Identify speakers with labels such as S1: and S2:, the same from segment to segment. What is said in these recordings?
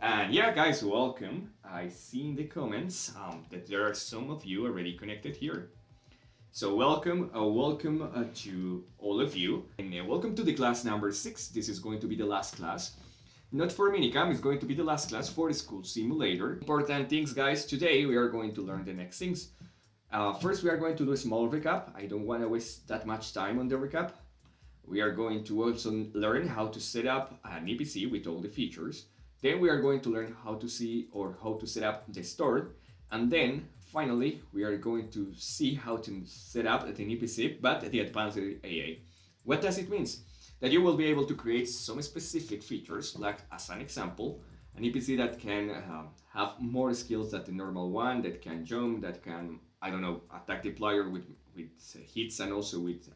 S1: And yeah, guys, welcome. I see in the comments that there are some of you already connected here. So welcome to all of you, and welcome to the class number 6. This is going to be the last class. Not for Minicam, it's going to be the last class for the school simulator. Important things, guys. Today we are going to learn the next things. First, we are going to do a small recap. I don't want to waste that much time on the recap. We are going to also learn how to set up an EPC with all the features. Then we are going to learn how to see or how to set up the store. And then finally, we are going to see how to set up an EPC, but the advanced AA. What does it mean? That you will be able to create some specific features, like as an example, an EPC that can have more skills than the normal one, that can jump, that can, I don't know, attack the player with hits and also with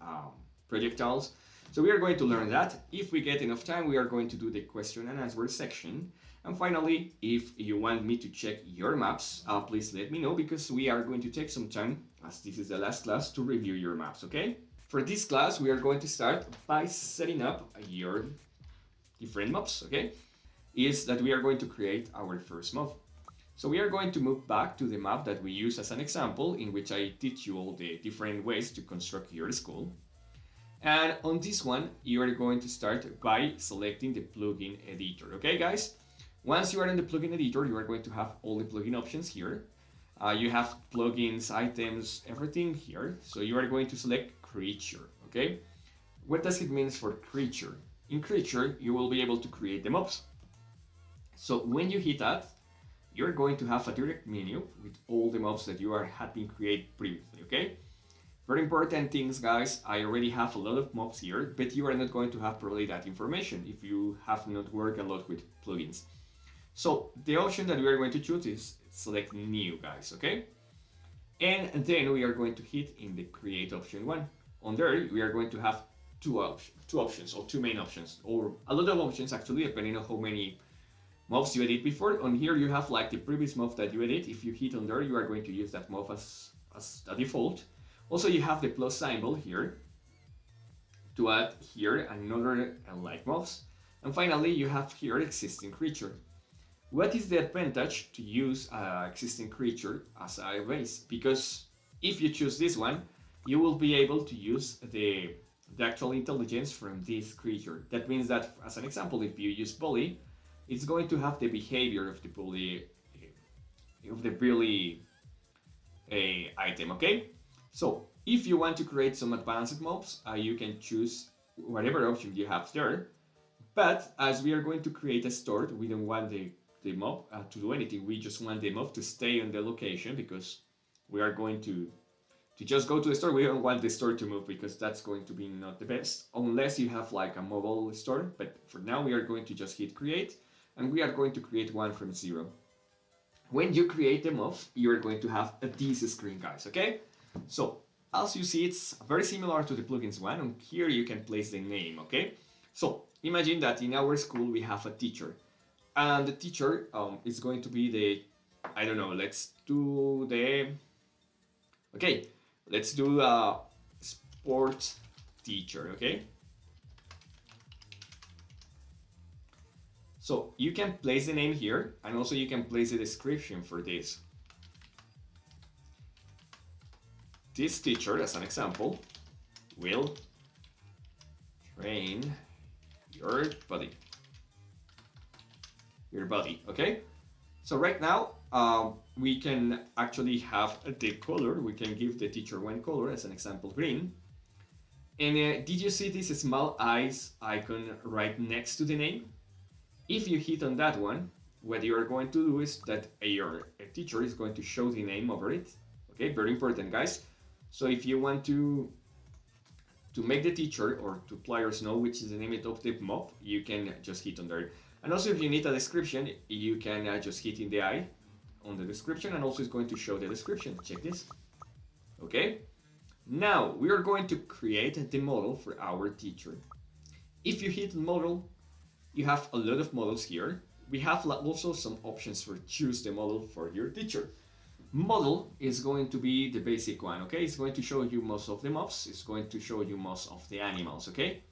S1: projectiles. So we are going to learn that. If we get enough time, we are going to do the question and answer section. And finally, if you want me to check your maps, please let me know, because we are going to take some time, as this is the last class, to review your maps, okay? For this class, we are going to start by setting up your different maps, okay? Is that we are going to create our first map. So we are going to move back to the map that we use as an example, in which I teach you all the different ways to construct your school. And on this one, you are going to start by selecting the plugin editor, okay, guys? Once you are in the plugin editor, you are going to have all the plugin options here. You have plugins, items, everything here. So you are going to select creature, okay? What does it mean for creature? In creature, you will be able to create the mobs. So when you hit that, you're going to have a direct menu with all the mobs that had been created previously, okay? Very important things, guys. I already have a lot of mobs here, but you are not going to have probably that information if you have not worked a lot with plugins. So the option that we are going to choose is select new, guys, okay? And then we are going to hit in the create option 1. On there, we are going to have two options, or two main options, or a lot of options actually, depending on how many mobs you edit before. On here, you have like the previous mob that you edit. If you hit on there, you are going to use that mob as a default. Also, you have the plus symbol here to add here another like mobs. And finally, you have here existing creature. What is the advantage to use existing creature as a base? Because if you choose this one, you will be able to use the actual intelligence from this creature. That means that, as an example, if you use bully, it's going to have the behavior of the bully item, okay? So if you want to create some advanced mobs, you can choose whatever option you have there. But as we are going to create a store, we don't want the mob to do anything. We just want the mob to stay on the location, because we are going to just go to the store. We don't want the store to move, because that's going to be not the best, unless you have like a mobile store. But for now, we are going to just hit create, and we are going to create one from 0. When you create the mob, you are going to have this screen, guys, okay? So as you see, it's very similar to the plugins one, and here you can place the name, okay? So imagine that in our school we have a teacher, and the teacher is going to be the, I don't know, let's do a sports teacher, okay? So you can place the name here, and also you can place the description for this. This teacher, as an example, will train your body. Okay? So right now, we can actually have the color. We can give the teacher one color, as an example, green. And did you see this small eyes icon right next to the name? If you hit on that one, what you are going to do is that your teacher is going to show the name over it. Okay, very important, guys. So if you want to make the teacher or to players know which is the name of the mob, you can just hit on there. And also, if you need a description, you can just hit in the eye on the description, and also it's going to show the description. Check this. Okay. Now we are going to create the model for our teacher. If you hit model, you have a lot of models here. We have also some options for choose the model for your teacher. Model is going to be the basic one, okay? It's going to show you most of the mobs. It's going to show you most of the animals, okay?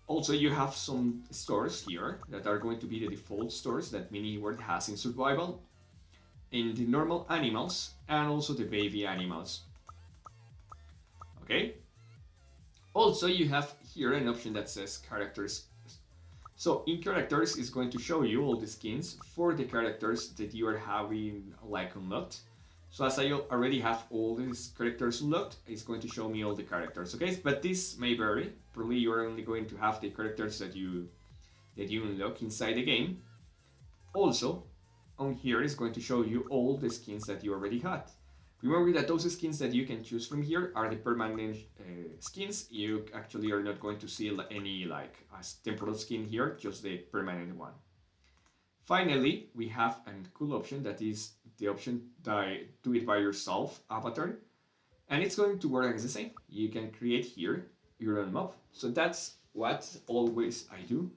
S1: Also, you have some stores here that are going to be the default stores that MiniWorld has in survival, in the normal animals, and also the baby animals. Okay? Also, you have here an option that says characters. So in characters, it's going to show you all the skins for the characters that you are having like unlocked. So as I already have all these characters unlocked, it's going to show me all the characters, okay? But this may vary. Probably you're only going to have the characters that you unlock inside the game. Also, on here is going to show you all the skins that you already had. Remember that those skins that you can choose from here are the permanent skins. You actually are not going to see any like a temporal skin here, just the permanent one. Finally, we have a cool option that is the option do it by yourself avatar, and it's going to work as the same. You can create here your own mob. So that's what always I do,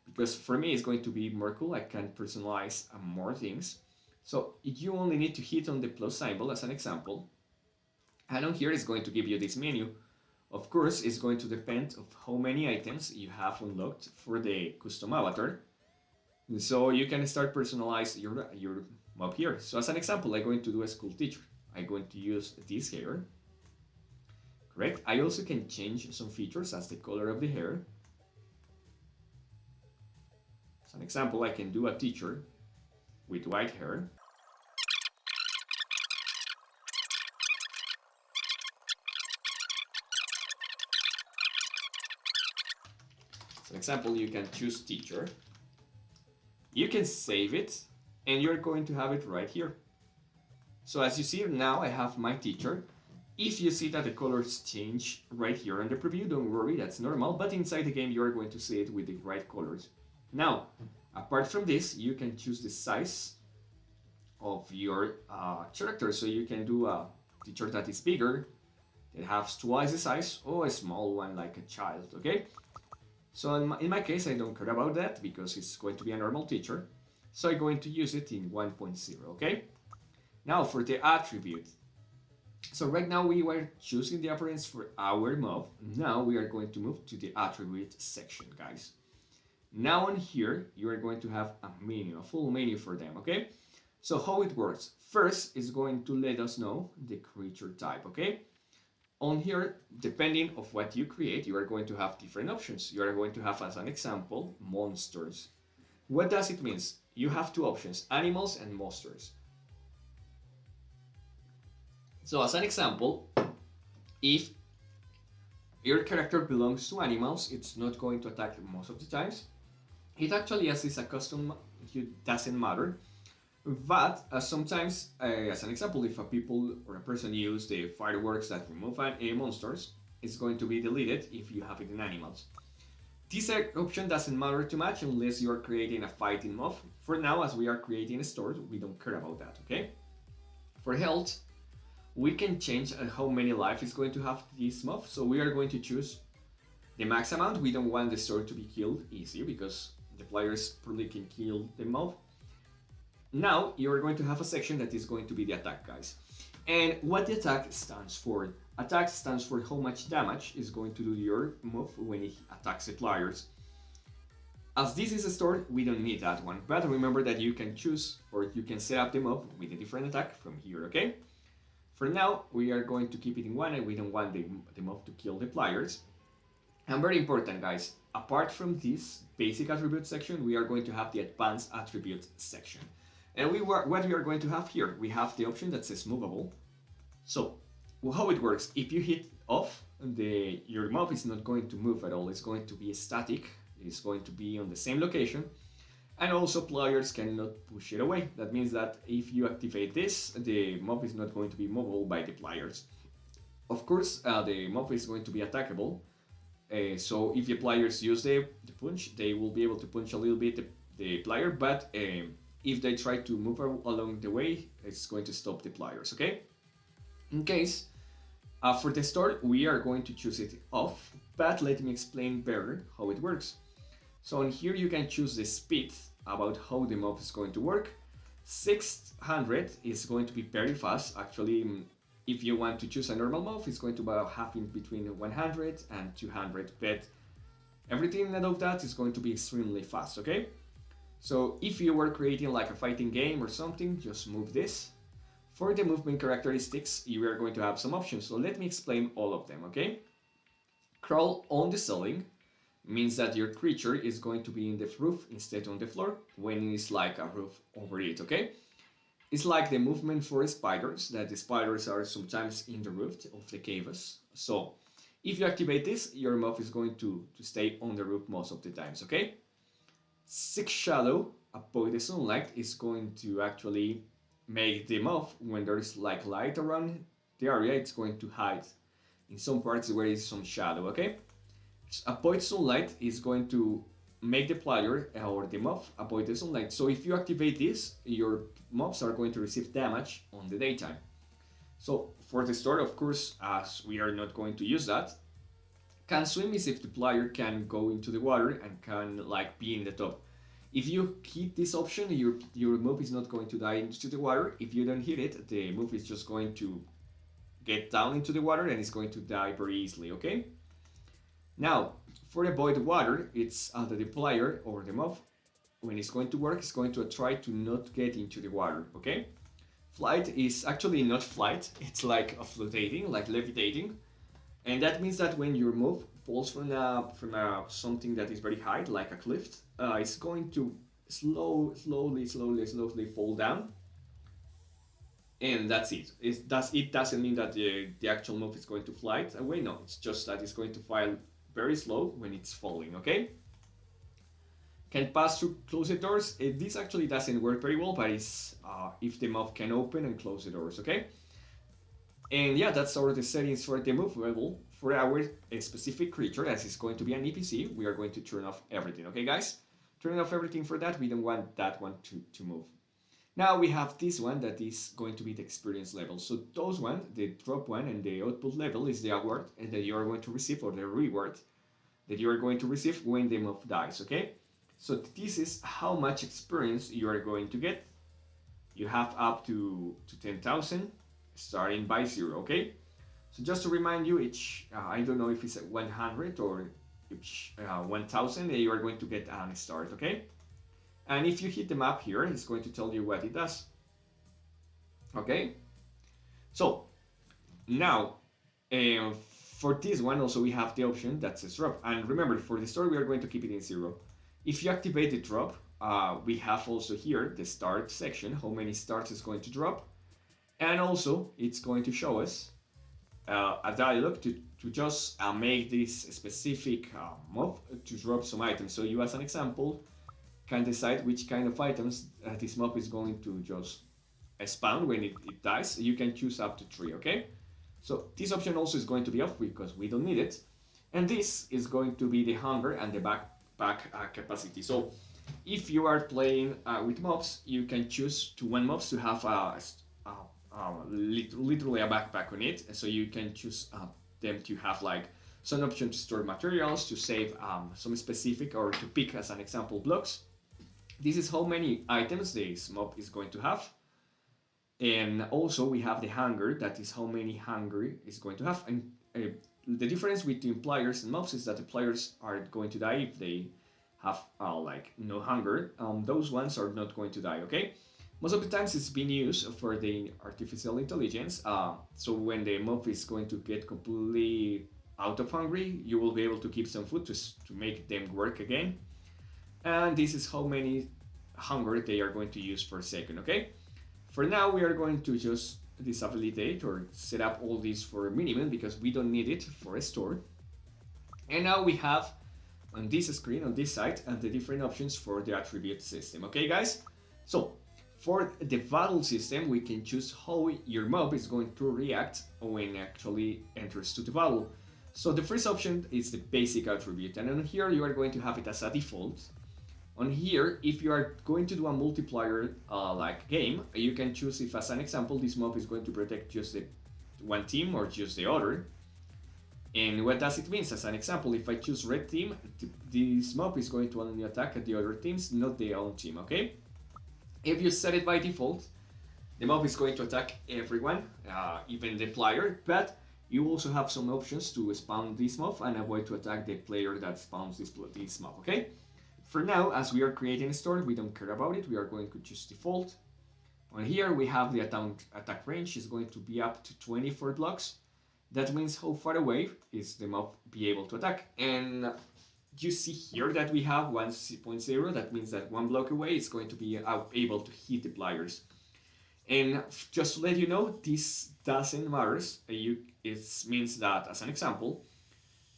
S1: because for me it's going to be more cool. I can personalize more things. So you only need to hit on the plus symbol as an example, and on here it's going to give you this menu. Of course, it's going to depend of how many items you have unlocked for the custom avatar. So you can start personalize your mob here. So as an example, I'm going to do a school teacher. I'm going to use this hair. Correct. I also can change some features as the color of the hair. As an example, I can do a teacher with white hair. As an example, you can choose teacher. You can save it, and you're going to have it right here. So as you see now, I have my teacher. If you see that the colors change right here on the preview, don't worry, that's normal, but inside the game you're going to see it with the right colors. Now, apart from this, you can choose the size of your character. So you can do a teacher that is bigger, that has twice the size, or a small one like a child, okay? So in my case, I don't care about that because it's going to be a normal teacher. So I'm going to use it in 1.0, okay? Now for the attribute. So right now we were choosing the appearance for our mob. Now we are going to move to the attribute section, guys. Now on here, you are going to have a menu, a full menu for them, okay? So how it works. First, it's going to let us know the creature type, okay? On here, depending of what you create, you are going to have different options. You are going to have, as an example, monsters. What does it mean? You have two options, animals and monsters. So as an example, if your character belongs to animals, it's not going to attack most of the times. It actually, as is a custom, it doesn't matter. But sometimes, as an example, if a people or a person use the fireworks that remove monsters, it's going to be deleted if you have it in animals. This option doesn't matter too much unless you're creating a fighting mob. For now, as we are creating a store, we don't care about that, okay? For health, we can change how many life is going to have this mob. So we are going to choose the max amount. We don't want the store to be killed easy because the players probably can kill the mob. Now you're going to have a section that is going to be the attack, guys. And what the attack stands for. Attack stands for how much damage is going to do your move when it attacks the players. As this is a store, we don't need that one. But remember that you can choose or you can set up the move with a different attack from here, okay? For now, we are going to keep it in one and we don't want the move to kill the players. And very important, guys, apart from this basic attribute section, we are going to have the advanced attribute section. And what we are going to have here, we have the option that says movable. So, how it works, if you hit off, your mob is not going to move at all. It's going to be static. It's going to be on the same location. And also players cannot push it away. That means that if you activate this, the mob is not going to be movable by the players. Of course, the mob is going to be attackable. So if the players use the punch, they will be able to punch a little bit the player, but if they try to move along the way, it's going to stop the players, okay? In case, for the store, we are going to choose it off, but let me explain better how it works. So on here you can choose the speed about how the mob is going to work. 600 is going to be very fast. Actually, if you want to choose a normal mob, it's going to have in between 100 and 200, but Everything above that is going to be extremely fast, okay? So if you were creating like a fighting game or something, just move this. For the movement characteristics, you are going to have some options. So let me explain all of them, okay? Crawl on the ceiling means that your creature is going to be in the roof instead on the floor when it's like a roof over it, okay? It's like the movement for spiders, that the spiders are sometimes in the roof of the caves. So if you activate this, your mob is going to stay on the roof most of the times, okay? Six Shadow, avoid the sunlight, is going to actually make the mob, when there's like light around the area, it's going to hide in some parts where is some shadow, okay? Avoid sunlight is going to make the player or the mob avoid the sunlight. So if you activate this, your mobs are going to receive damage on the daytime. So for the start, of course, as we are not going to use that, can swim is if the player can go into the water and can like be in the top. If you hit this option, your mob is not going to die into the water. If you don't hit it, the mob is just going to get down into the water and it's going to die very easily, okay? Now, for avoid water, it's that the player or the mob, when it's going to work, is going to try to not get into the water, okay? Flight is actually not flight, it's like a flotating, like levitating. And that means that when your mob falls from something that is very high, like a cliff, it's going to slowly fall down. And that's it. It doesn't mean that the actual mob is going to fly away. No, it's just that it's going to fly very slow when it's falling, okay? Can pass through closed doors. This actually doesn't work very well, but it's if the mob can open and close the doors, okay? And yeah, that's all the settings for the move level. For our specific creature, as it's going to be an EPC, we are going to turn off everything, okay guys? Turn off everything for that, we don't want that one to move. Now we have this one that is going to be the experience level. So those one, the drop one and the output level is the award that you are going to receive, or the reward that you are going to receive when the mob dies, okay? So this is how much experience you are going to get. You have up to 10,000, starting by 0, okay? So just to remind you, each, I don't know if it's 100 or each 1,000, you are going to get a start, okay? And if you hit the map here, it's going to tell you what it does. Okay? So, now, for this one also we have the option that says drop. And remember, for the start we are going to keep it in 0. If you activate the drop, we have also here the start section, how many starts is going to drop. And also, it's going to show us a dialog to just make this specific mob to drop some items. So you, as an example, can decide which kind of items this mob is going to just spawn when it dies. You can choose up to 3, okay? So this option also is going to be off because we don't need it. And this is going to be the hunger and the backpack capacity. So if you are playing with mobs, you can choose to one mobs to have literally a backpack on it. So you can choose them to have like some option to store materials, to save some specific, or to pick, as an example, blocks. This is how many items this mob is going to have. And also we have the hunger, that is how many hunger is going to have. And the difference between players and mobs is that the players are going to die if they have like no hunger. Those ones are not going to die, okay? Most of the times it's been used for the artificial intelligence. So when the mob is going to get completely out of hungry, you will be able to keep some food to make them work again. And this is how many hunger they are going to use per second, okay? For now, we are going to just disabilitate or set up all these for a minimum because we don't need it for a store. And now we have on this screen, on this side, the different options for the attribute system, okay guys? So, for the battle system, we can choose how your mob is going to react when actually enters to the battle. So the first option is the basic attribute, and on here you are going to have it as a default. On here, if you are going to do a multiplayer like game, you can choose if, as an example, this mob is going to protect just the one team or just the other. And what does it mean? As an example, if I choose red team, this mob is going to only attack the other teams, not their own team, okay? If you set it by default, the mob is going to attack everyone, even the player, but you also have some options to spawn this mob and avoid to attack the player that spawns this mob, okay? For now, as we are creating a store, we don't care about it. We are going to choose default. On here, we have the attack range is going to be up to 24 blocks. That means how far away is the mob be able to attack. And you see here that we have 1.0. That means that 1 block away is going to be able to hit the players. And just to let you know, this doesn't matter. It means that, as an example,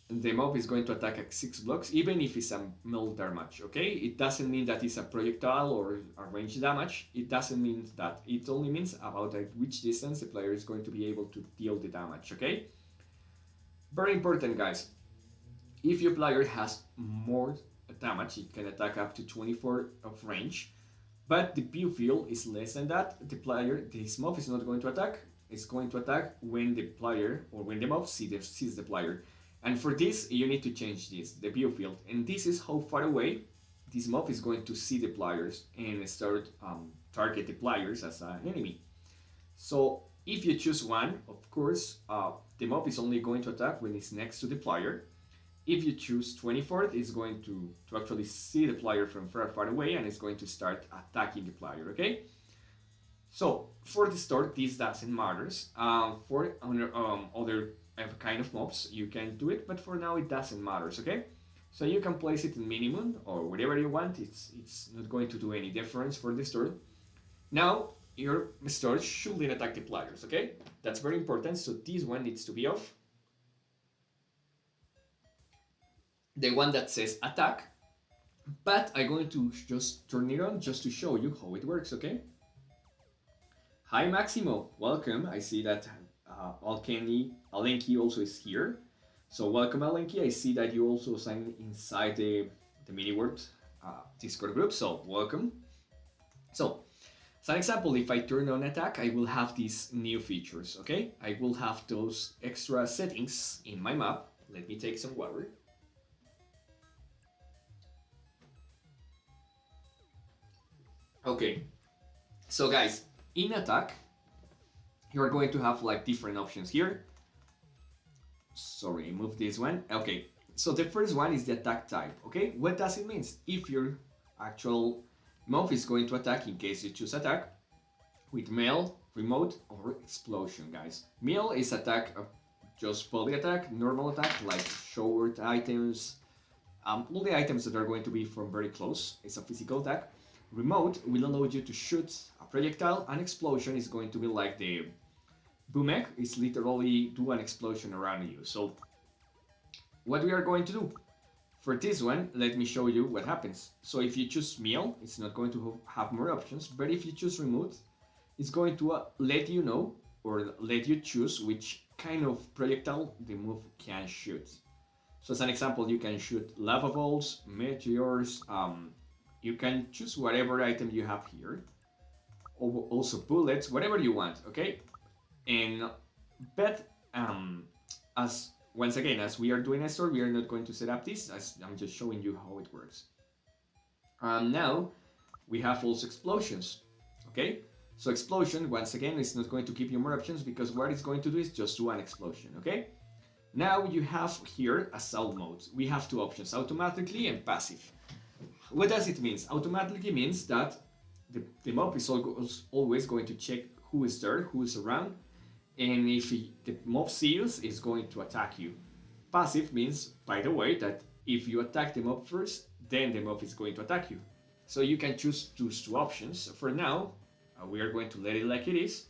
S1: the mob is going to attack at 6 blocks, even if it's a melee damage, okay? It doesn't mean that it's a projectile or a range damage. It doesn't mean that. It only means about at which distance the player is going to be able to deal the damage, okay? Very important, guys. If your player has more damage, it can attack up to 24 of range, but the view field is less than that. This mob is not going to attack. It's going to attack when the player or when the mob sees the player. And for this, you need to change the view field. And this is how far away this mob is going to see the players and start target the players as an enemy. So if you choose 1, of course, the mob is only going to attack when it's next to the player. If you choose 24, it's going to actually see the player from far away and it's going to start attacking the player, okay? So for the start, this doesn't matter. For other kind of mobs, you can do it, but for now it doesn't matter, okay? So you can place it in minimum or whatever you want. It's not going to do any difference for the store. Now your store shouldn't attack the players, okay? That's very important, so this one needs to be off. The one that says attack, but I'm going to just turn it on just to show you how it works, okay? Hi Maximo, welcome. I see that Alenki also is here. So welcome Alenki. I see that you also signed inside the MiniWord Discord group, so welcome. So as an example, if I turn on attack, I will have these new features, okay? I will have those extra settings in my map. Let me take some water. Okay, so guys, in attack, you're going to have like different options here. Sorry, move this one. Okay, so the first one is the attack type, okay? What does it mean? If your actual mob is going to attack, in case you choose attack, with melee, remote, or explosion, guys. Melee is attack, just body attack, normal attack, like short items, all the items that are going to be from very close. It's a physical attack. Remote will allow you to shoot a projectile, and explosion is going to be like the boomeg, is literally do an explosion around you. So what we are going to do for this one, let me show you what happens. So if you choose melee, it's not going to have more options, but if you choose remote, it's going to let you know or let you choose which kind of projectile the move can shoot. So as an example, you can shoot lava balls, meteors, you can choose whatever item you have here, also bullets, whatever you want, okay? And but as once again, as we are doing a store, we are not going to set up this, as I'm just showing you how it works. Now we have also explosions, okay? So explosion, once again, is not going to give you more options because what it's going to do is just do an explosion, okay? Now you have here assault mode. We have 2 options, automatically and passive. What does it mean? Automatically means that the mob is always going to check who is there, who is around, and if the mob sees, it's going to attack you. Passive means, by the way, that if you attack the mob first, then the mob is going to attack you. So you can choose those 2 options. For now, we are going to let it like it is.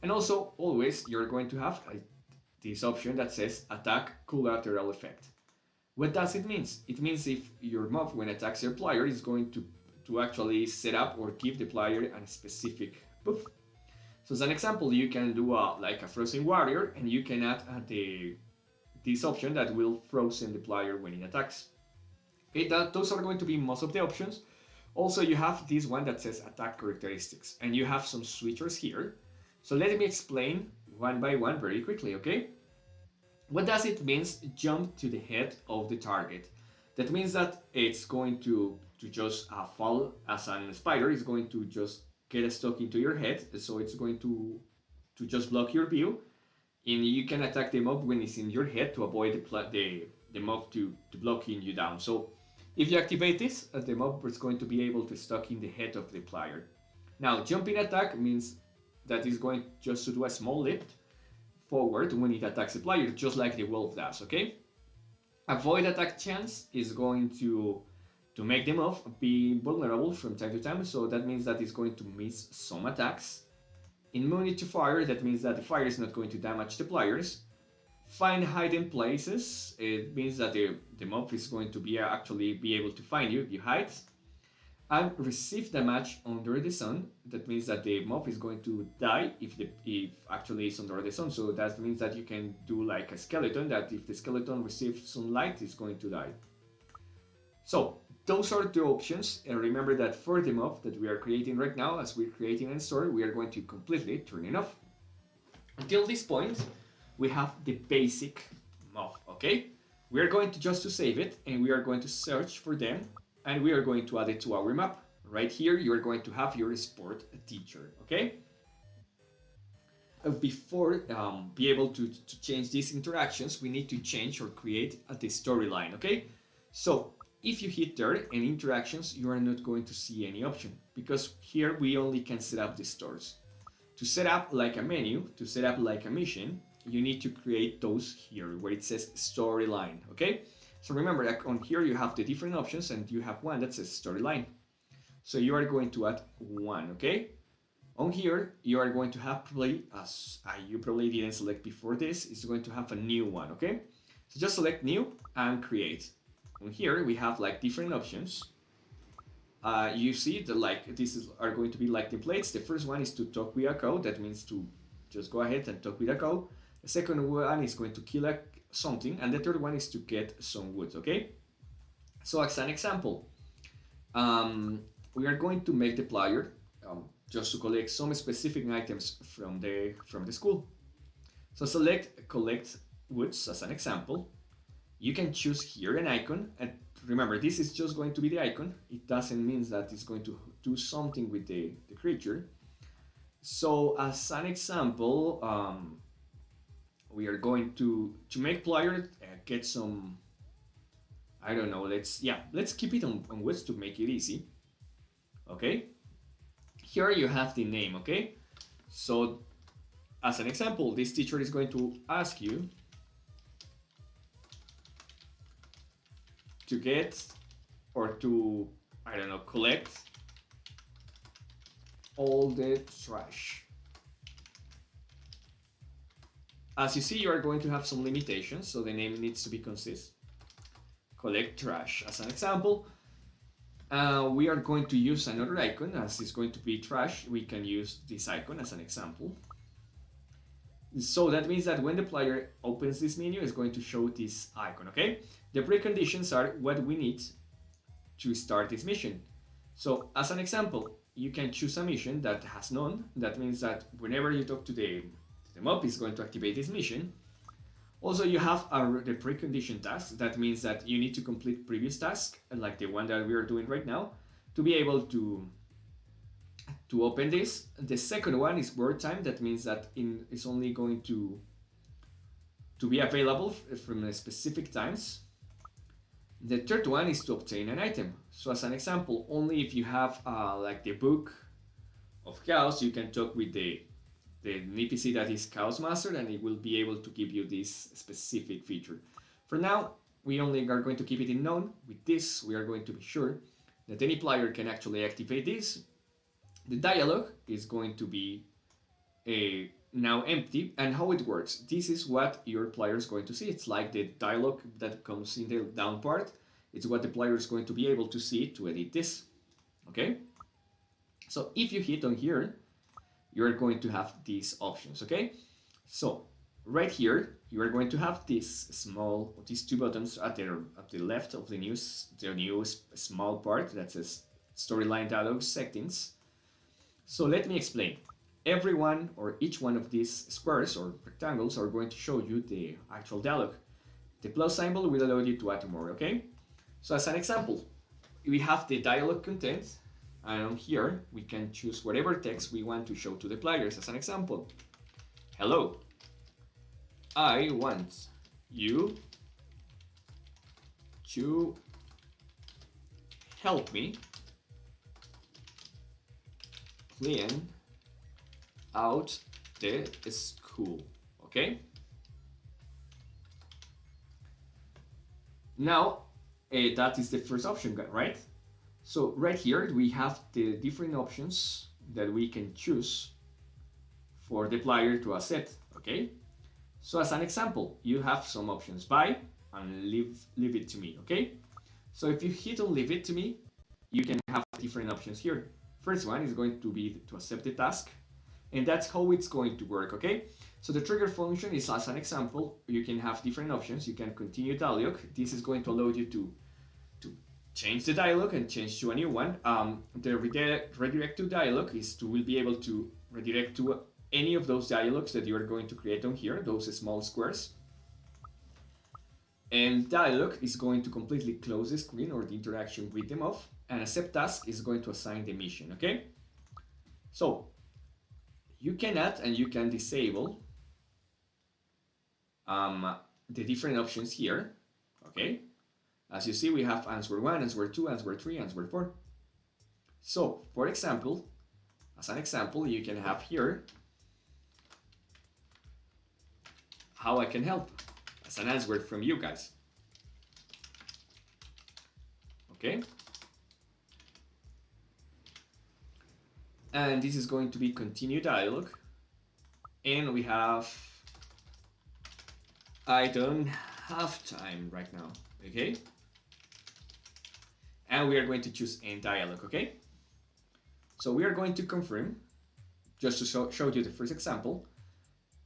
S1: And also, always, you're going to have this option that says attack collateral effect. What does it mean? It means if your mob, when attacks your player, is going to actually set up or give the player a specific buff. So as an example, you can do like a frozen warrior, and you can add this option that will frozen the player when it attacks. Okay, those are going to be most of the options. Also, you have this one that says attack characteristics, and you have some switchers here. So let me explain one by one very quickly, okay? What does it mean jump to the head of the target? That means that it's going to just fall as a spider. It's going to just get stuck into your head, so it's going to just block your view. And you can attack the mob when it's in your head to avoid the mob to blocking you down. So if you activate this, the mob is going to be able to stuck in the head of the player. Now, jumping attack means that it's going just to do a small leap forward when it attacks the player, just like the wolf does, okay? Avoid attack chance is going to make the mob be vulnerable from time to time, so that means that it's going to miss some attacks. Immunity to fire, that means that the fire is not going to damage the players. Find hiding places, it means that the mob is going to actually be able to find you if you hide. And receive damage under the sun, that means that the mob is going to die if actually it's under the sun. So that means that you can do like a skeleton, that if the skeleton receives sunlight, it's going to die. So those are the options, and remember that for the mob that we are creating right now, as we're creating a story, we are going to completely turn it off. Until this point, we have the basic mob, okay? We are going to just to save it, and we are going to search for them, and we are going to add it to our map. Right here, you are going to have your sport teacher, okay? Before be able to change these interactions, we need to change or create the storyline, okay? So if you hit there and interactions, you are not going to see any option, because here we only can set up the stores. To set up like a menu, to set up like a mission, you need to create those here where it says storyline, okay? So remember that on here you have the different options, and you have one that says storyline. So you are going to add one, okay? On here, you are going to have probably, as you probably didn't select before this, it's going to have a new one, okay? So just select new and create. On here, we have like different options. You see that like are going to be like templates. The first one is to talk with a cow. That means to just go ahead and talk with a cow. The second one is going to kill something, and the third one is to get some wood, okay? So as an example, we are going to make the player just to collect some specific items from the school. So select collect woods as an example. You can choose here an icon, and remember this is just going to be the icon. It doesn't mean that it's going to do something with the creature. So as an example, we are going to make player get some, I don't know, let's keep it on woods to make it easy. Okay, here you have the name, okay? So as an example, this teacher is going to ask you to get or to, I don't know, collect all the trash. As you see, you are going to have some limitations, so the name needs to be consistent. Collect trash as an example. We are going to use another icon, as it's going to be trash. We can use this icon as an example. So that means that when the player opens this menu, it's going to show this icon, okay? The preconditions are what we need to start this mission. So as an example, you can choose a mission that has none. That means that whenever you talk to the mob, is going to activate this mission. Also, you have the precondition task. That means that you need to complete previous task, like the one that we are doing right now, to be able to open this. The second one is word time. That means that it's only going to be available from specific times. The third one is to obtain an item. So as an example, only if you have like the book of chaos, you can talk with the NPC that is Chaos Master, and it will be able to give you this specific feature. For now, we only are going to keep it in known. With this, we are going to be sure that any player can actually activate this. The dialogue is going to be now empty, and how it works. This is what your player is going to see. It's like the dialogue that comes in the down part. It's what the player is going to be able to see to edit this. Okay? So if you hit on here, you're going to have these options, okay? So right here, you are going to have these two buttons at the left of the new small part that says Storyline Dialogue Settings. So let me explain. Everyone or each one of these squares or rectangles are going to show you the actual dialogue. The plus symbol will allow you to add more, okay? So as an example, we have the dialogue content, and on here we can choose whatever text we want to show to the players. As an example, hello, I want you to help me clean out the school. Okay? Now, that is the first option, right? So right here, we have the different options that we can choose for the player to accept, okay? So as an example, you have some options, buy and leave it to me, okay? So if you hit on leave it to me, you can have different options here. First one is going to be to accept the task, and that's how it's going to work, okay? So the trigger function is, as an example, you can have different options. You can continue dialogue. This is going to allow you to change the dialogue and change to a new one. The redirect to dialogue is to will be able to redirect to any of those dialogues that you are going to create on here, those small squares. And dialogue is going to completely close the screen or the interaction with them off. And accept task is going to assign the mission, okay? So you can add and you can disable the different options here, okay? As you see, we have answer 1, answer 2, answer 3, answer 4. So, for example, as an example, you can have here how I can help as an answer from you guys. Okay? And this is going to be continue dialogue. And we have I don't have time right now, okay? And we are going to choose end dialogue, okay? So we are going to confirm, just to show you the first example.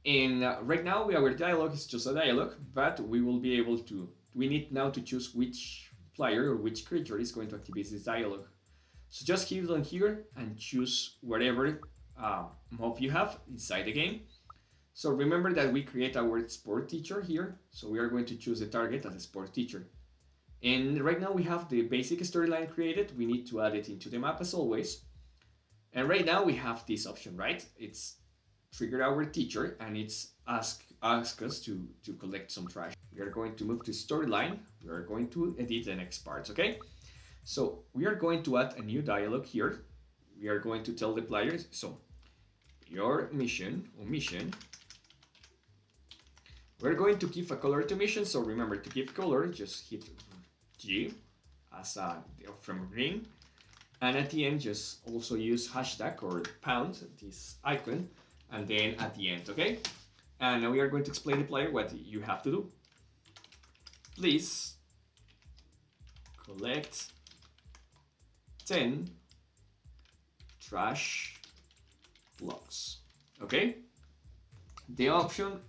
S1: And right now our dialogue is just a dialogue, but we will be able to, we need now to choose which player or which creature is going to activate this dialogue. So just hit on here and choose whatever mob you have inside the game. So remember that we create our sport teacher here. So we are going to choose the target as a sport teacher. And right now we have the basic storyline created. We need to add it into the map as always. And right now we have this option, right? It's trigger our teacher and it's ask us to collect some trash. We are going to move to storyline. We are going to edit the next parts, okay? So we are going to add a new dialogue here. We are going to tell the players, so your mission or mission, we're going to give a color to mission. So remember to give color, just hit G as from green. And at the end, just also use hashtag or pound, this icon, and then at the end, okay? And now we are going to explain the player what you have to do. Please collect 10 trash blocks, okay? The option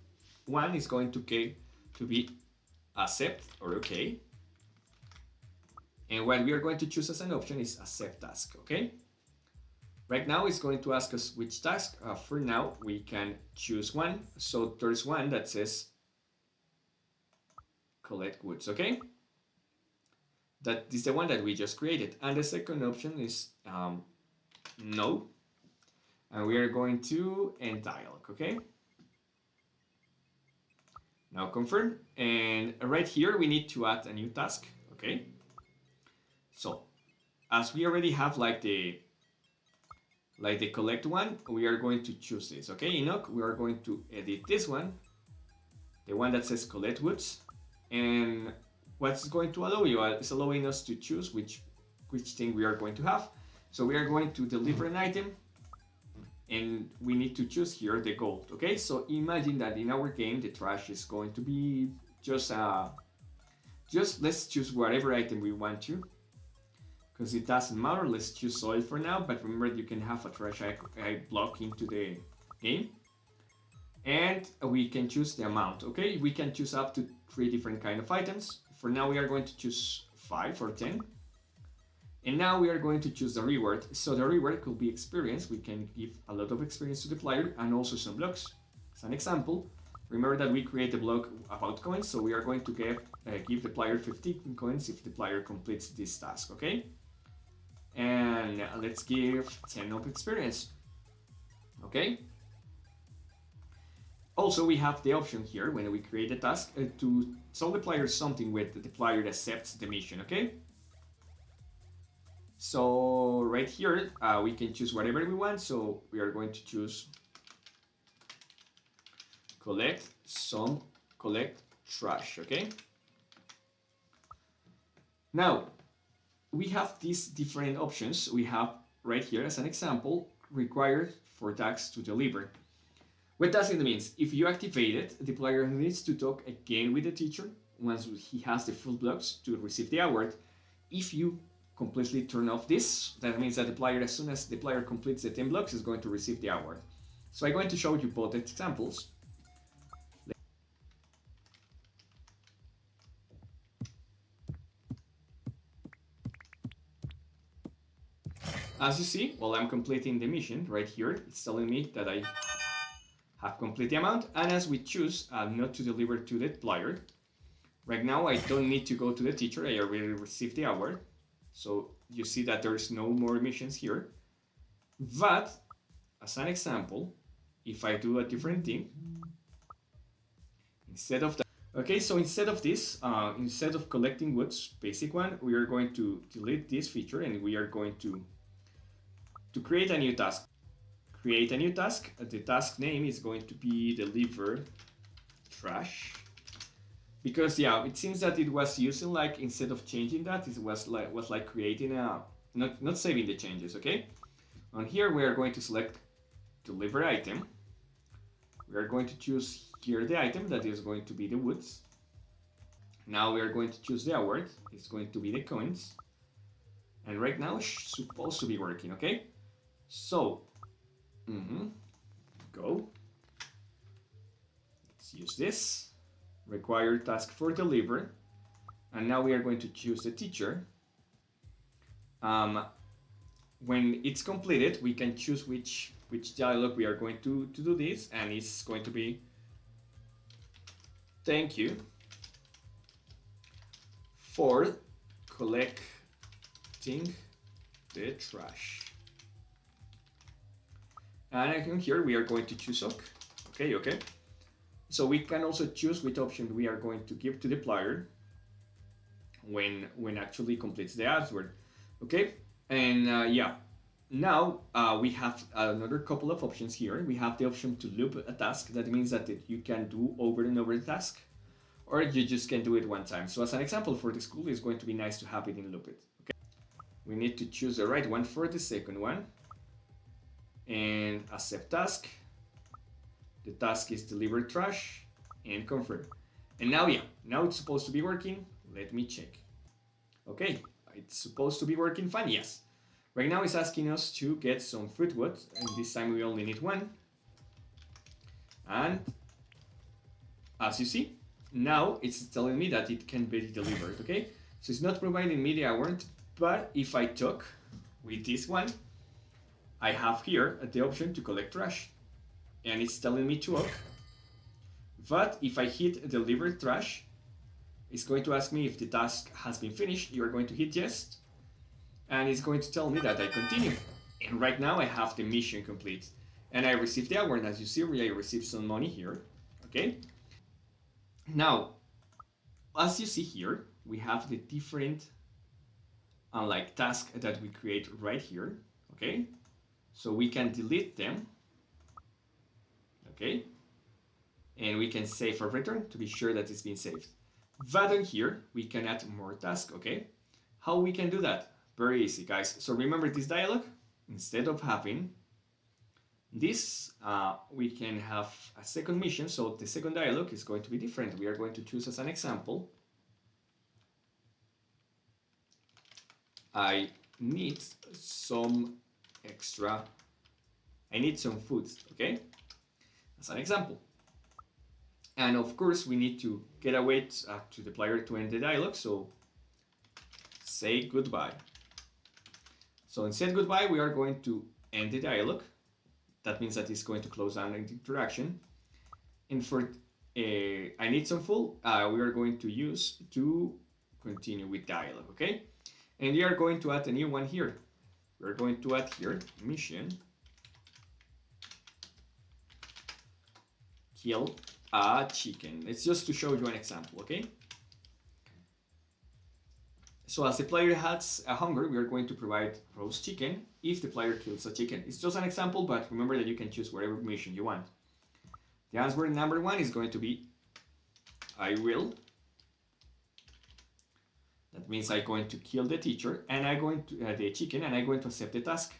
S1: 1 is going to be accept or okay. And what we are going to choose as an option is accept task, okay? Right now it's going to ask us which task. For now, we can choose one. So there's one that says collect woods, okay? That is the one that we just created. And the second option is no. And we are going to end dialogue, okay? Now confirm. And right here, we need to add a new task, okay? So as we already have like the collect one, we are going to choose this, okay? Enoch, we are going to edit this one, the one that says collect woods, and what's going to allow you is allowing us to choose which thing we are going to have. So we are going to deliver an item, and we need to choose here the gold, okay? So imagine that in our game the trash is going to be just let's choose whatever item we want to, because it doesn't matter. Let's choose soil for now, but remember you can have a trash block into the game. And we can choose the amount, okay? We can choose up to 3 different kind of items. For now we are going to choose 5 or 10. And now we are going to choose the reward. So the reward could be experience. We can give a lot of experience to the player and also some blocks. As an example, remember that we create a block about coins, so we are going to give the player 15 coins if the player completes this task, okay? And let's give 10 of experience, okay? Also, we have the option here when we create a task to tell the player something with the player accepts the mission, okay? So right here, we can choose whatever we want. So we are going to choose collect trash, okay? Now, we have these different options. We have right here as an example, required for tasks to deliver. What does it mean? If you activate it, the player needs to talk again with the teacher once he has the full blocks to receive the award. If you completely turn off this, that means that the player, as soon as the player completes the 10 blocks, is going to receive the award. So I'm going to show you both examples. As you see, while I'm completing the mission right here, it's telling me that I have complete the amount, and as we choose not to deliver to the player, right now I don't need to go to the teacher, I already received the award. So you see that there's no more missions here. But as an example, if I do a different thing, instead of that, okay, so instead of this, instead of collecting woods, basic one, we are going to delete this feature and we are going to create a new task. Create a new task. The task name is going to be deliver trash. Because yeah, it seems that it was using like, instead of changing that, it was like creating a, not saving the changes, okay? On here we are going to select deliver item. We are going to choose here the item that is going to be the woods. Now we are going to choose the award. It's going to be the coins. And right now it's supposed to be working, okay? So, go. Let's use this. Required task for deliver. And now we are going to choose the teacher. When it's completed, we can choose which dialogue we are going to do this, and it's going to be thank you for collecting the trash. And here we are going to choose OK. Okay. So we can also choose which option we are going to give to the player when actually completes the answer. Okay, and yeah, now we have another couple of options here. We have the option to loop a task. That means that you can do over and over the task, or you just can do it one time. So as an example for the school, it's going to be nice to have it in loop it. Okay, we need to choose the right one for the second one, and accept task. The task is deliver trash and confirm. And now, yeah, now it's supposed to be working. Let me check. Okay, it's supposed to be working fine, yes. Right now it's asking us to get some fruit wood, and this time we only need one. And as you see, now it's telling me that it can be delivered, okay? So it's not providing me the award, but if I talk with this one, I have here the option to collect trash. And it's telling me to walk. But if I hit deliver trash, it's going to ask me if the task has been finished. You're going to hit yes. And it's going to tell me that I continue. And right now I have the mission complete. And I received the award. As you see, I received some money here. Okay. Now, as you see here, we have the different tasks that we create right here. Okay. So we can delete them. Okay, and we can save or return to be sure that it's been saved. But in here, we can add more tasks, okay? How we can do that? Very easy, guys. So remember this dialog? Instead of having this, we can have a second mission. So the second dialog is going to be different. We are going to choose as an example, I need some food, okay? As an example. And of course, we need to get a wait to the player to end the dialogue. So say goodbye. So in said goodbye, we are going to end the dialogue. That means that it's going to close down the interaction. And for I need some full, we are going to use to continue with dialogue, okay? And we are going to add a new one here. We're going to add here mission kill a chicken. It's just to show you an example, okay? So as the player has a hunger, we are going to provide roast chicken if the player kills a chicken. It's just an example, but remember that you can choose whatever mission you want. The answer number 1 is going to be I will. That means I'm going to kill the teacher and I'm going to the chicken, and I'm going to accept the task.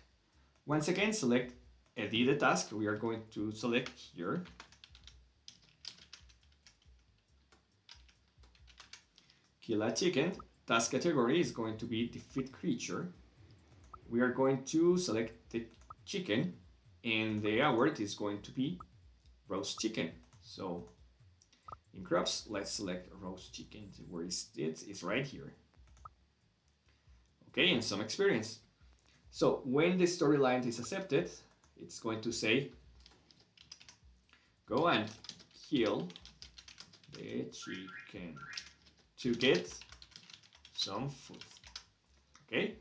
S1: Once again, select edit the task. We are going to select here kill a chicken. Task category is going to be defeat creature. We are going to select the chicken, and the award is going to be roast chicken. So in crops, let's select roast chicken. Where is it? It's right here. Okay, and some experience. So when the storyline is accepted, it's going to say, go and kill the chicken to get some food. Okay.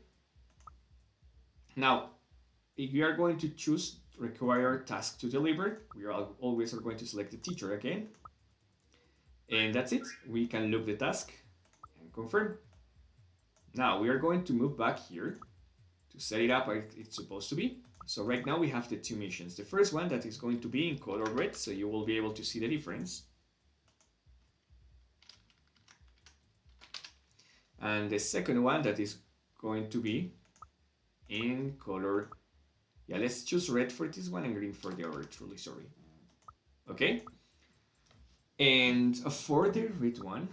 S1: Now, if we are going to choose required task to deliver, we are always going to select the teacher again. And that's it. We can look the task and confirm. Now we are going to move back here to set it up like it's supposed to be. So right now we have the 2 missions. The first one that is going to be in color red, so you will be able to see the difference. And the second one that is going to be in color, yeah, let's choose red for this one and green for the other, truly sorry. Okay. And for the red one,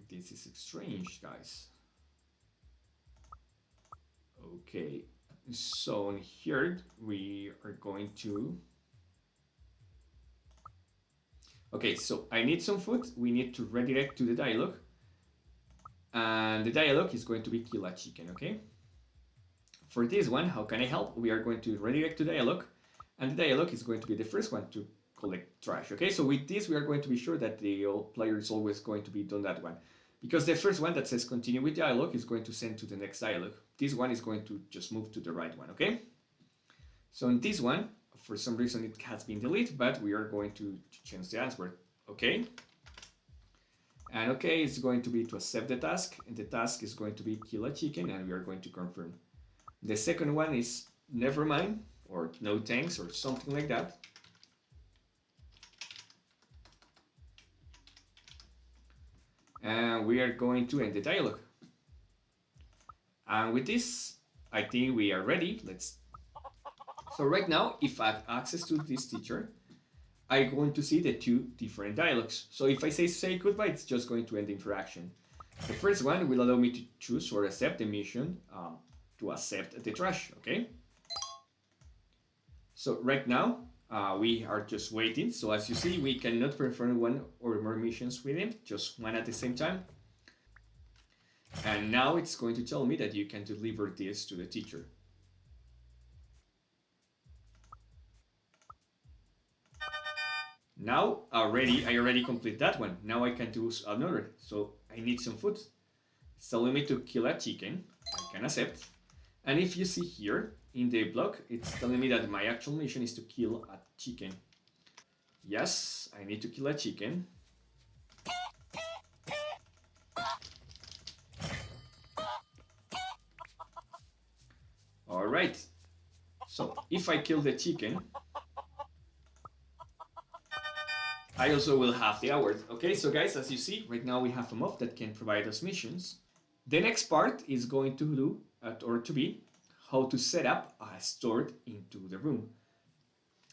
S1: this is strange, guys. Okay, so here we are going to... Okay, so I need some food. We need to redirect to the dialogue. And the dialogue is going to be kill a chicken, okay? For this one, how can I help? We are going to redirect to dialogue. And the dialogue is going to be the first one to collect trash, okay? So with this, we are going to be sure that the player is always going to be done that one. Because the first one that says continue with dialogue is going to send to the next dialogue. This one is going to just move to the right one, okay? So in this one, for some reason it has been deleted, but we are going to change the answer, okay? And okay, it's going to be to accept the task, and the task is going to be kill a chicken, and we are going to confirm. The second one is never mind, or no thanks, or something like that. And we are going to end the dialogue. And with this, I think we are ready. So right now, if I have access to this teacher, I'm going to see the 2 different dialogues. So if I say goodbye, it's just going to end the interaction. The first one will allow me to choose or accept the mission to accept the trash, okay? So right now, we are just waiting. So as you see, we cannot perform 1 or more missions with him, just 1 at the same time. And now it's going to tell me that you can deliver this to the teacher. Now I already complete that one. Now I can do another. So I need some food. It's telling me to kill a chicken. I can accept. And if you see here in the block, it's telling me that my actual mission is to kill a chicken. Yes, I need to kill a chicken. All right. So if I kill the chicken, I also will have the award. Okay, so guys, as you see, right now we have a mob that can provide us missions. The next part is going to do, or to be, how to set up a store into the room.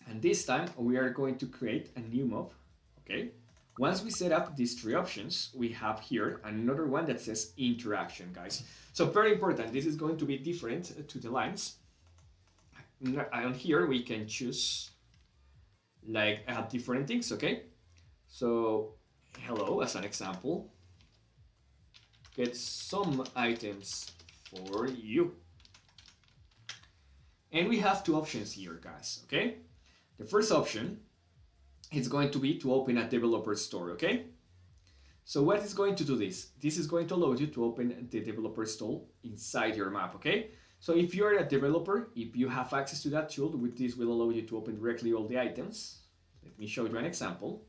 S1: And this time we are going to create a new mob, okay? Once we set up these 3 options, we have here another one that says interaction, guys. So very important, this is going to be different to the lines. And here we can choose like different things, okay? So hello, as an example, get some items for you. And we have 2 options here, guys, okay? The first option is going to be to open a developer store, okay? So what is going to do this? This is going to allow you to open the developer store inside your map, okay? So if you're a developer, if you have access to that tool, with this will allow you to open directly all the items. Let me show you an example.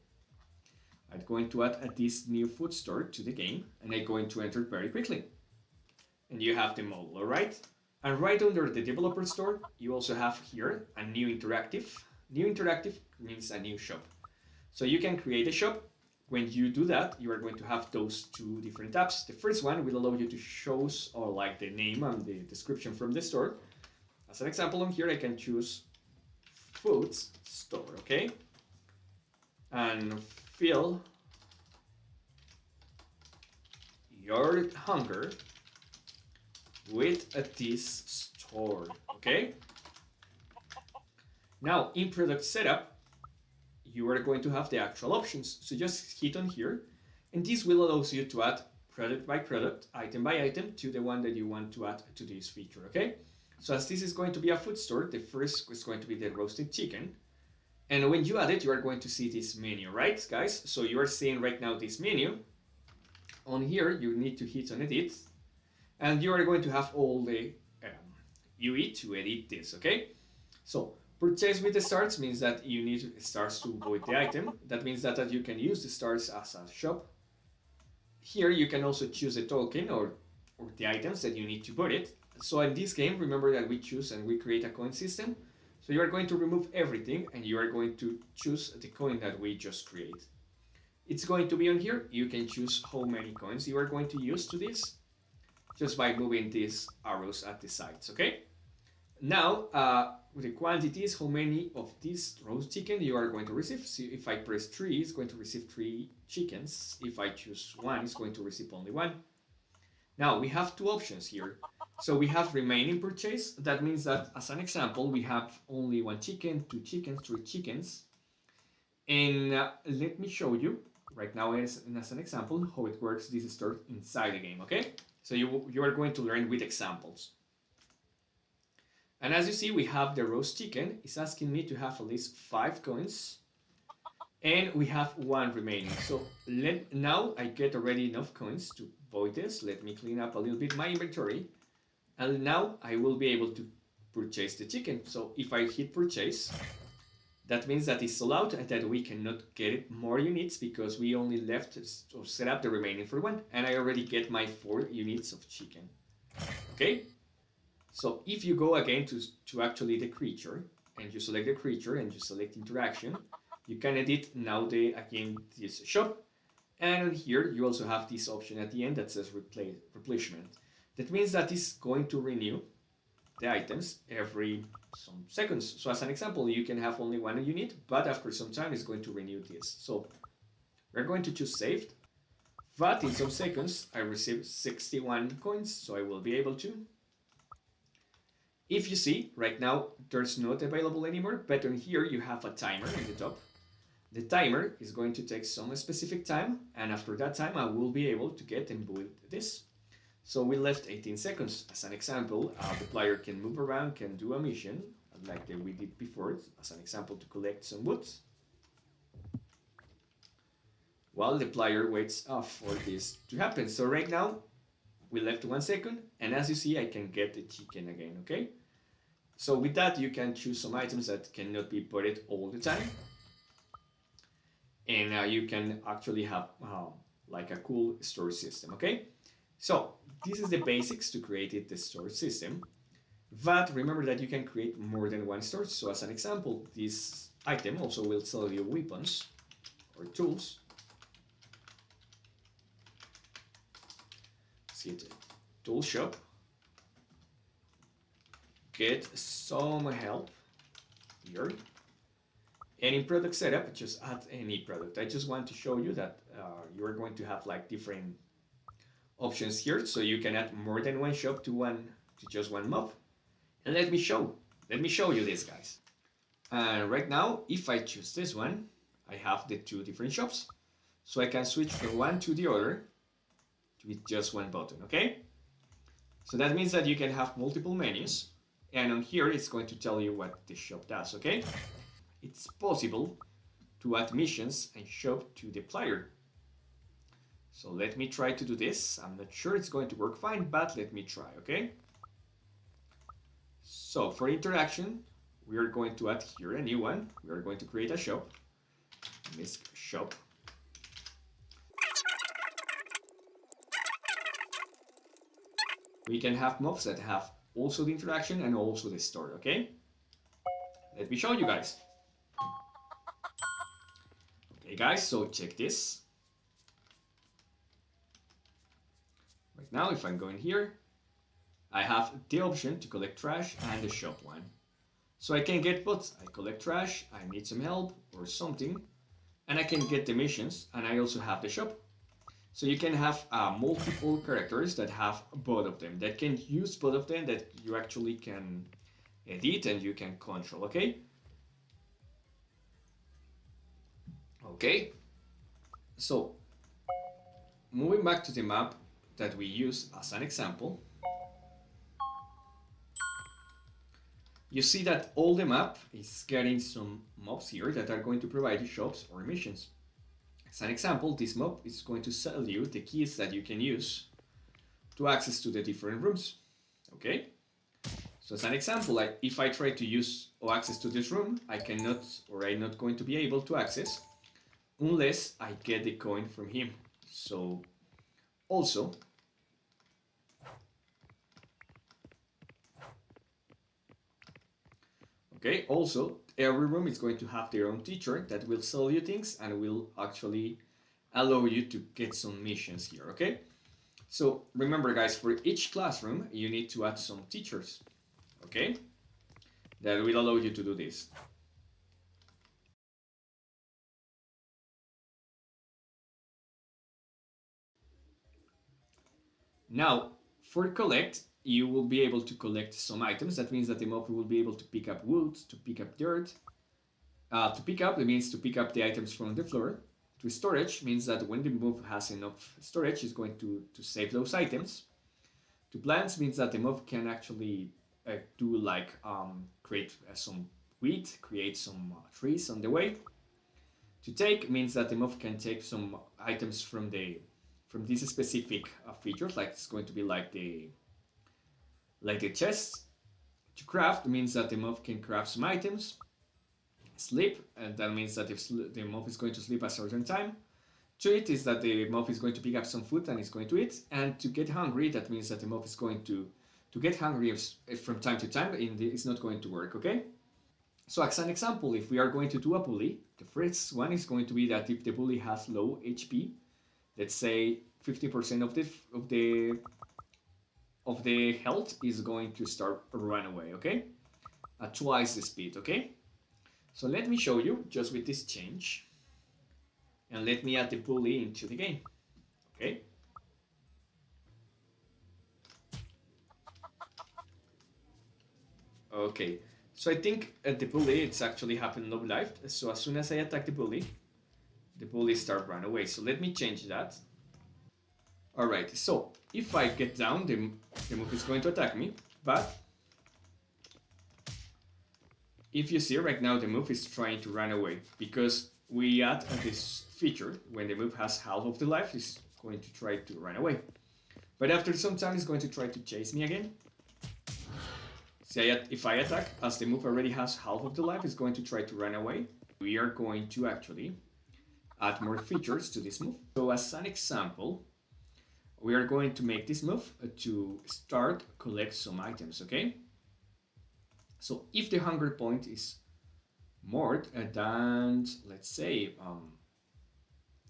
S1: I'm going to add this new food store to the game, and I'm going to enter it very quickly. And you have the model, all right? And right under the developer store, you also have here a new interactive. New interactive means a new shop. So you can create a shop. When you do that, you are going to have those two different tabs. The first one will allow you to show or like the name and the description from the store. As an example on here, I can choose foods store, okay? And fill your hunger with this store, okay? Now in product setup, you are going to have the actual options. So just hit on here, and this will allow you to add product by product, item by item to the one that you want to add to this feature, okay? So as this is going to be a food store, the first is going to be the roasted chicken. And when you add it, you are going to see this menu, right, guys? So you are seeing right now this menu. On here, you need to hit on edit, and you are going to have all the UI to edit this, okay? So purchase with the stars means that you need stars to void the item. That means that you can use the stars as a shop. Here you can also choose a token or the items that you need to put it. So in this game, remember that we choose and we create a coin system. So you are going to remove everything and you are going to choose the coin that we just create. It's going to be on here. You can choose how many coins you are going to use to this just by moving these arrows at the sides, okay? Now, the quantity is how many of this roast chicken you are going to receive. So if I press 3, it's going to receive 3 chickens. If I choose 1, it's going to receive only 1. Now, we have two options here. So we have remaining purchase. That means that, as an example, we have only 1 chicken, 2 chickens, 3 chickens. And let me show you right now as an example how it works. This is stored inside the game, okay? So you are going to learn with examples. And as you see, we have the roast chicken. It's asking me to have at least 5 coins. And we have 1 remaining. So now I get already enough coins to void this. Let me clean up a little bit my inventory. And now I will be able to purchase the chicken. So if I hit purchase, that means that it's sold out and that we cannot get more units because we only left or set up the remaining for 1. And I already get my 4 units of chicken. Okay? So if you go again to actually the creature, and you select the creature and you select interaction, you can edit now this shop. And here you also have this option at the end that says replenishment. That means that it's going to renew the items every some seconds. So as an example, you can have only 1 unit, but after some time it's going to renew this. So we're going to choose saved, but in some seconds I receive 61 coins, so I will be able to. If you see, right now, there's not available anymore, but on here you have a timer in the top. The timer is going to take some specific time, and after that time I will be able to get and build this. So we left 18 seconds. As an example, the player can move around, can do a mission, like we did before, as an example, to collect some wood. While the player waits for this to happen. So right now, we left 1 second, and as you see, I can get the chicken again, okay? So with that, you can choose some items that cannot be put all the time. And you can actually have like a cool store system, okay? So this is the basics to create the store system. But remember that you can create more than 1 store. So as an example, this item also will sell you weapons or tools. See it, tool shop. Get some help here. And in product setup, just add any product. I just want to show you that you are going to have like different options here, so you can add more than 1 shop to just one mob. And let me show you this, guys. Right now, if I choose this one, I have the 2 different shops, so I can switch from one to the other with just 1 button. Okay, so that means that you can have multiple menus, and on here it's going to tell you what the shop does. Okay, it's possible to add missions and shop to the player. So let me try to do this. I'm not sure it's going to work fine, but let me try, okay? So for interaction, we are going to add here a new one. We are going to create a shop. Misc shop. We can have mobs that have also the interaction and also the story, okay? Let me show you guys. Okay guys, so check this. Right now, if I'm going here, I have the option to collect trash and the shop one. So I can get both. I collect trash, I need some help or something, and I can get the missions, and I also have the shop. So you can have multiple characters that have both of them, that can use both of them, that you actually can edit and you can control, okay? Okay, so moving back to the map that we use as an example, you see that all the map is getting some mobs here that are going to provide you shops or missions. As an example, this mob is going to sell you the keys that you can use to access to the different rooms, okay? So as an example, like if I try to use or access to this room, I cannot, or I'm not going to be able to access unless I get the coin from him. So also, okay, also every room is going to have their own teacher that will sell you things and will actually allow you to get some missions here, okay? So remember guys, for each classroom, you need to add some teachers, okay? That will allow you to do this. Now, for collect, you will be able to collect some items. That means that the mob will be able to pick up wood, to pick up dirt. To pick up, it means to pick up the items from the floor. To storage means that when the mob has enough storage, it's going to save those items. To plants means that the mob can actually do like create some wheat, create some trees on the way. To take means that the mob can take some items from these specific features, like it's going to be like the chest. To craft means that the mob can craft some items. Sleep, and that means that if the mob is going to sleep a certain time. To eat is that the mob is going to pick up some food and is going to eat. And to get hungry, that means that the mob is going to get hungry if from time to time. It's not going to work, okay? So as an example, if we are going to do a bully, the first one is going to be that if the bully has low HP, let's say 50% of the health is going to start run away, okay? At twice the speed, okay? So let me show you just with this change, and let me add the bully into the game, okay? Okay, so I think at the bully it's actually happened low life. So as soon as I attack the bully start run away. So let me change that. All right, so if I get down, the mob is going to attack me, but if you see right now, the move is trying to run away because we add this feature when the move has half of the life, it's going to try to run away. But after some time, it's going to try to chase me again. See, if I attack, as the move already has half of the life, it's going to try to run away. We are going to actually add more features to this move. So as an example, we are going to make this move to start collect some items, okay? So if the hunger point is more than, let's say,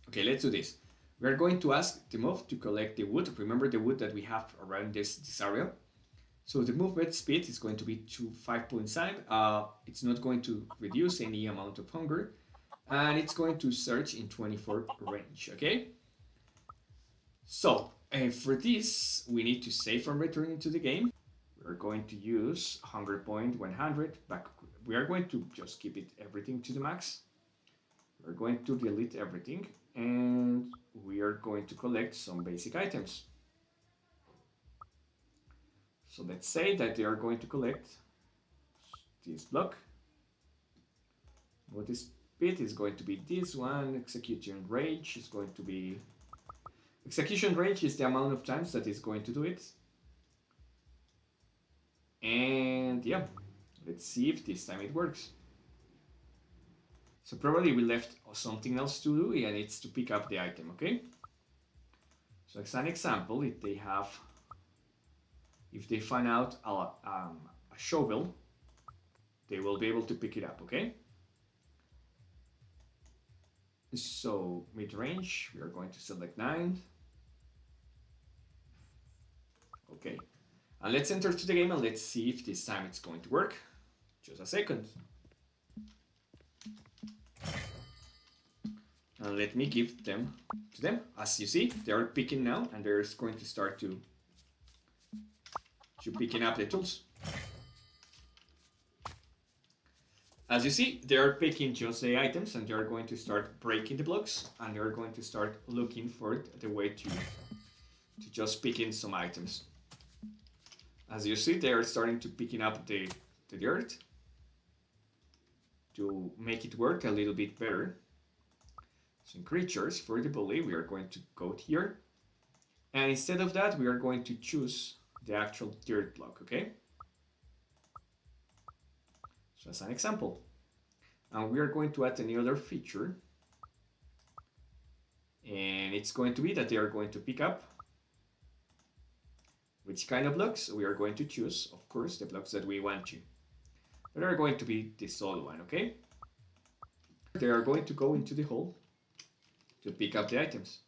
S1: okay, let's do this. We're going to ask the mob to collect the wood. Remember the wood that we have around this area. So the movement speed is going to be to 5.7. It's not going to reduce any amount of hunger. And it's going to search in 24 range, okay? So for this, we need to save and return into the game. We're going to use hunger point 100. We are going to just keep it everything to the max. We're going to delete everything and we are going to collect some basic items. So let's say that they are going to collect this block. What is speed is going to be this one. Execution range is going to be... Execution range is the amount of times that it's going to do it. And yeah, let's see if this time it works. So probably we left something else to do, and it's to pick up the item, okay? So as an example, if they find out a shovel, they will be able to pick it up, okay? So mid-range, we are going to select 9. Okay, and let's enter to the game and let's see if this time it's going to work. Just a second. And let me give them to them. As you see, they are picking now, and they're going to start to picking up the tools. As you see, they are picking just the items, and they are going to start breaking the blocks, and they are going to start looking for the way to just pick in some items. As you see, they are starting to picking up the dirt to make it work a little bit better. Some creatures for the bully, we are going to go here, and instead of that, we are going to choose the actual dirt block, okay? So as an example, and we are going to add another feature, and it's going to be that they are going to pick up which kind of blocks. We are going to choose, of course, the blocks that we want to. But they are going to be this solid one, okay? They are going to go into the hole to pick up the items.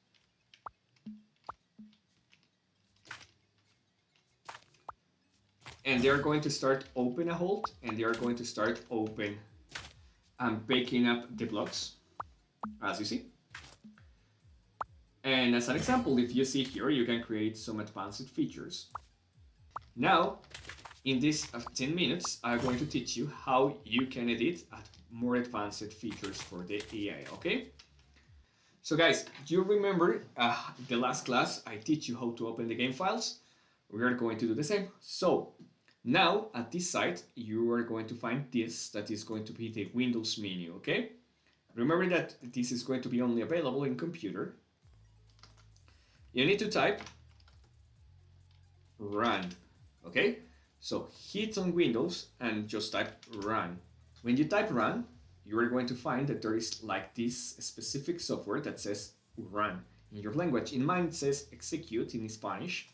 S1: And they are going to start open a hole, and they are going to start open and picking up the blocks, as you see. And as an example, if you see here, you can create some advanced features. Now, in this 10 minutes, I'm going to teach you how you can edit more advanced features for the AI, okay? So guys, do you remember the last class I teach you how to open the game files? We are going to do the same. So now at this site, you are going to find this, that is going to be the Windows menu, okay? Remember that this is going to be only available in computer. You need to type run, okay? So hit on Windows and just type run. When you type run, you are going to find that there is like this specific software that says run in your language. In mine it says execute in Spanish,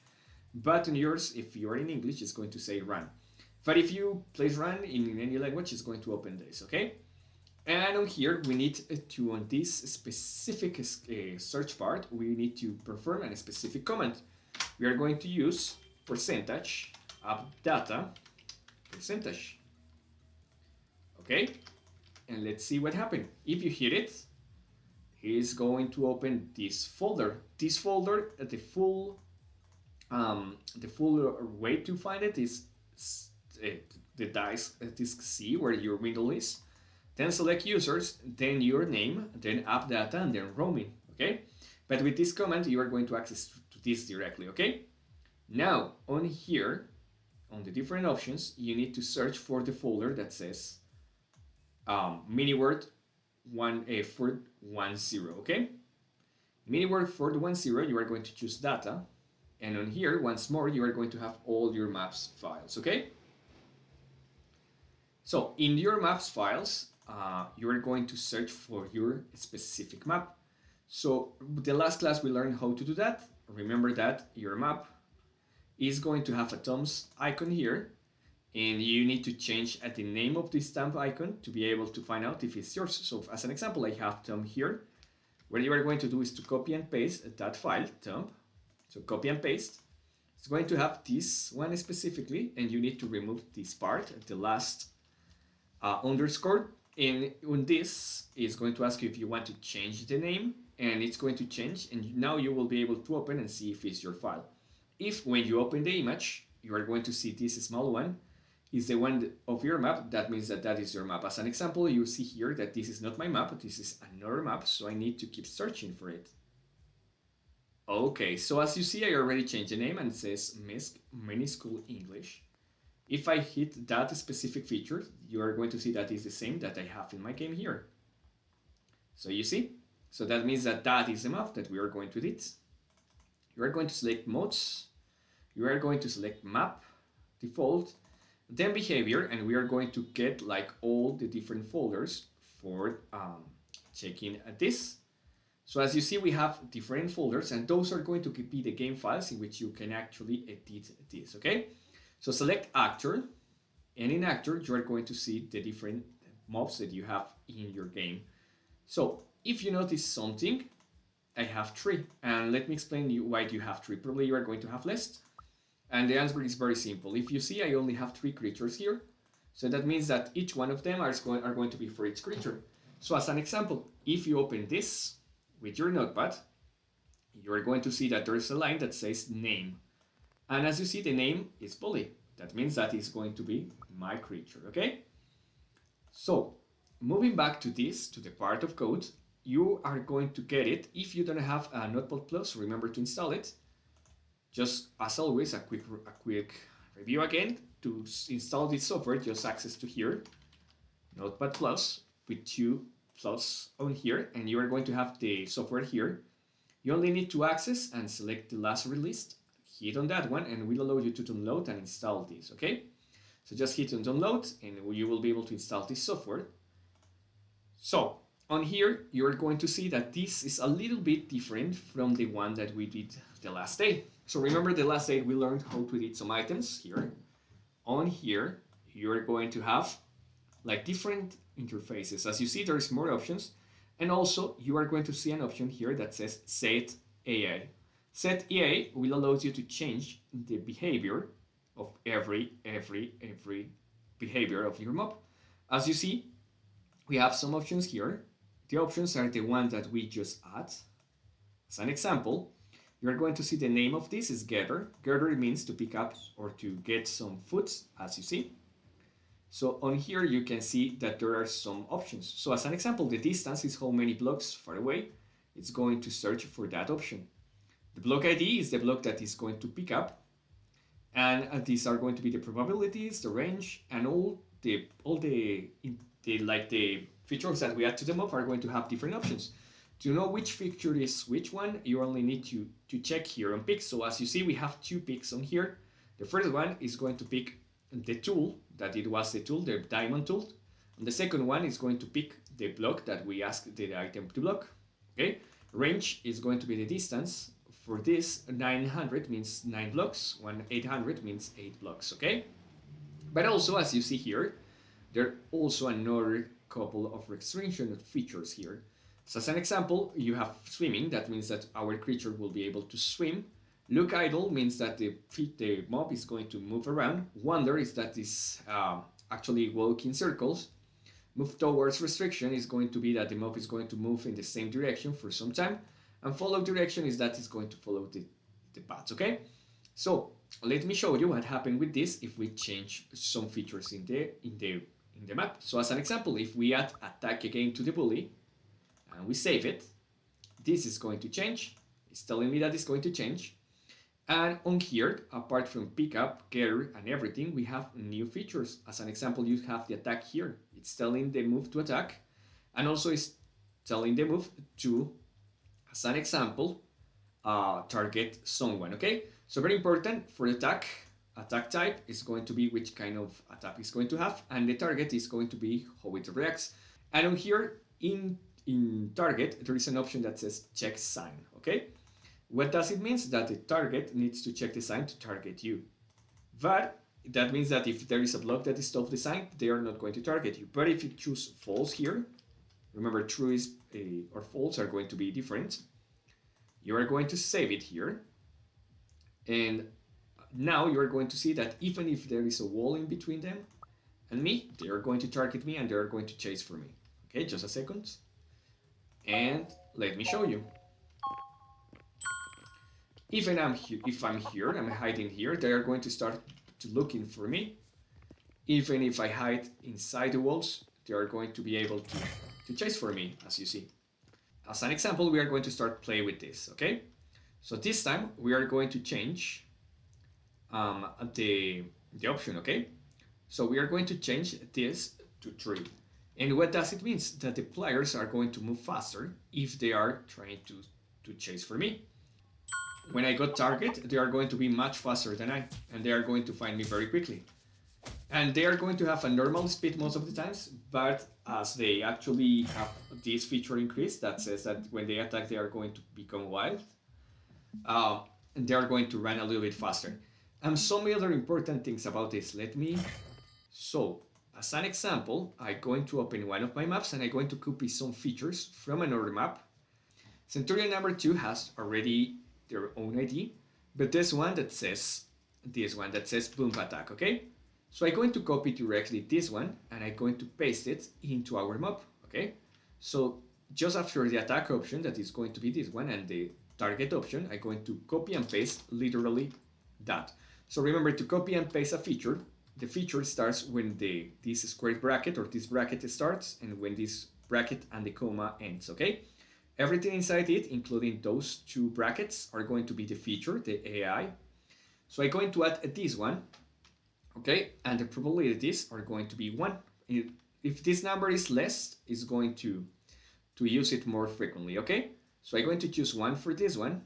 S1: but in yours, if you are in English, it's going to say run. But if you place run in any language, it's going to open this, okay? And on here, we need to, on this specific search part, we need to perform a specific command. We are going to use percentage appdata percentage, okay? And let's see what happened. If you hit it, it's going to open this folder. This folder, the full way to find it is the disk C, where your window is. Then select users, then your name, then app data, and then roaming, okay? But with this command, you are going to access to this directly, okay? Now, on here, on the different options, you need to search for the folder that says miniword 410, okay? Miniword 410, you are going to choose data, and on here, once more, you are going to have all your maps files, okay? So in your maps files, you are going to search for your specific map. So the last class we learned how to do that. Remember that your map is going to have a thumbs icon here, and you need to change at the name of this thumb icon to be able to find out if it's yours. So as an example, I have thumb here. What you are going to do is to copy and paste that file, thumb. So copy and paste. It's going to have this one specifically, and you need to remove this part at the last underscore. And on this, it's going to ask you if you want to change the name, and it's going to change, and now you will be able to open and see if it's your file. If when you open the image, you are going to see this small one is the one of your map, that means that that is your map. As an example, you see here that this is not my map, this is another map, so I need to keep searching for it. Okay, so as you see, I already changed the name, and it says MISC, Mini School English. If I hit that specific feature, you are going to see that is the same that I have in my game here. So you see? So that means that that is the map that we are going to edit. You are going to select modes. You are going to select map, default, then behavior, and we are going to get like all the different folders for checking this. So as you see, we have different folders, and those are going to be the game files in which you can actually edit this, okay? So select actor, and in actor, you are going to see the different mobs that you have in your game. So if you notice something, I have 3, and let me explain you why you have 3. Probably you are going to have less, and the answer is very simple. If you see, I only have 3 creatures here, so that means that each one of them are going to be for each creature. So as an example, if you open this with your notepad, you're going to see that there's a line that says name. And as you see, the name is bully. That means that is going to be my creature, okay? So moving back to this, to the part of code, you are going to get it. If you don't have a Notepad Plus, remember to install it. Just as always, a quick review again. To install this software, just access to here, Notepad Plus, with 2 plus on here, and you are going to have the software here. You only need to access and select the last release, hit on that one, and it will allow you to download and install this, okay? So just hit on download, and you will be able to install this software. So on here, you're going to see that this is a little bit different from the one that we did the last day. So remember the last day we learned how to edit some items here. On here, you're going to have like different interfaces. As you see, there's more options. And also, you are going to see an option here that says Set AI. Set AI will allow you to change the behavior of every behavior of your mob. As you see, we have some options here. The options are the ones that we just add. As an example, you're going to see the name of this is gather. Gather means to pick up or to get some food, as you see. So on here, you can see that there are some options. So as an example, the distance is how many blocks far away. It's going to search for that option. The block ID is the block that is going to pick up. And these are going to be the probabilities, the range, and all the features that we add to the mob are going to have different options. To know which feature is which one, you only need to check here on pick. So as you see, we have 2 picks on here. The first one is going to pick the tool, that it was the tool, the diamond tool. And the second one is going to pick the block that we asked the item to block. Okay, range is going to be the distance. For this, 900 means 9 blocks, 800 means 8 blocks, okay? But also, as you see here, there are also another couple of restriction features here. So as an example, you have swimming. That means that our creature will be able to swim. Look idle means that the mob is going to move around. Wander is that is actually walk in circles. Move towards restriction is going to be that the mob is going to move in the same direction for some time. And follow direction is that it's going to follow the paths, okay? So let me show you what happened with this if we change some features in the map. So as an example, if we add attack again to the bully and we save it, this is going to change. It's telling me that it's going to change. And on here, apart from pickup, gather, and everything, we have new features. As an example, you have the attack here. It's telling the move to attack, and also it's telling the move to, as an example, target someone, okay? So very important for the attack type is going to be which kind of attack it's going to have, and the target is going to be how it reacts. And on here, in target, there is an option that says check sign, okay? What does it mean? That the target needs to check the sign to target you. But that means that if there is a block that is off the sign, they are not going to target you. But if you choose false here, remember true is or false are going to be different. You are going to save it here. And now you are going to see that even if there is a wall in between them and me, they are going to target me and they are going to chase for me. Okay, just a second. And let me show you. Even if I'm here, I'm hiding here, they are going to start to looking for me. Even if I hide inside the walls, they are going to be able to chase for me, as you see. As an example, we are going to start play with this, okay? So this time we are going to change the option, okay? So we are going to change this to 3. And what does it mean? That the players are going to move faster if they are trying to chase for me. When I got target, they are going to be much faster than I, and they are going to find me very quickly. And they are going to have a normal speed most of the times, but as they actually have this feature increase that says that when they attack they are going to become wild, uh, they are going to run a little bit faster. And some other important things about this, so as an example, I'm going to open one of my maps and I'm going to copy some features from another map. Centurion number 2 has already their own ID, but this one that says boom attack, okay? So I'm going to copy directly this one and I'm going to paste it into our map, okay? So just after the attack option, that is going to be this one, and the target option, I'm going to copy and paste literally that. So remember, to copy and paste a feature, the feature starts when this square bracket or this bracket starts and when this bracket and the comma ends, okay? Everything inside it, including those two brackets, are going to be the feature, the AI. So I'm going to add this one, okay? And the probabilities are going to be 1. If this number is less, it's going to use it more frequently, okay? So I'm going to choose 1 for this one.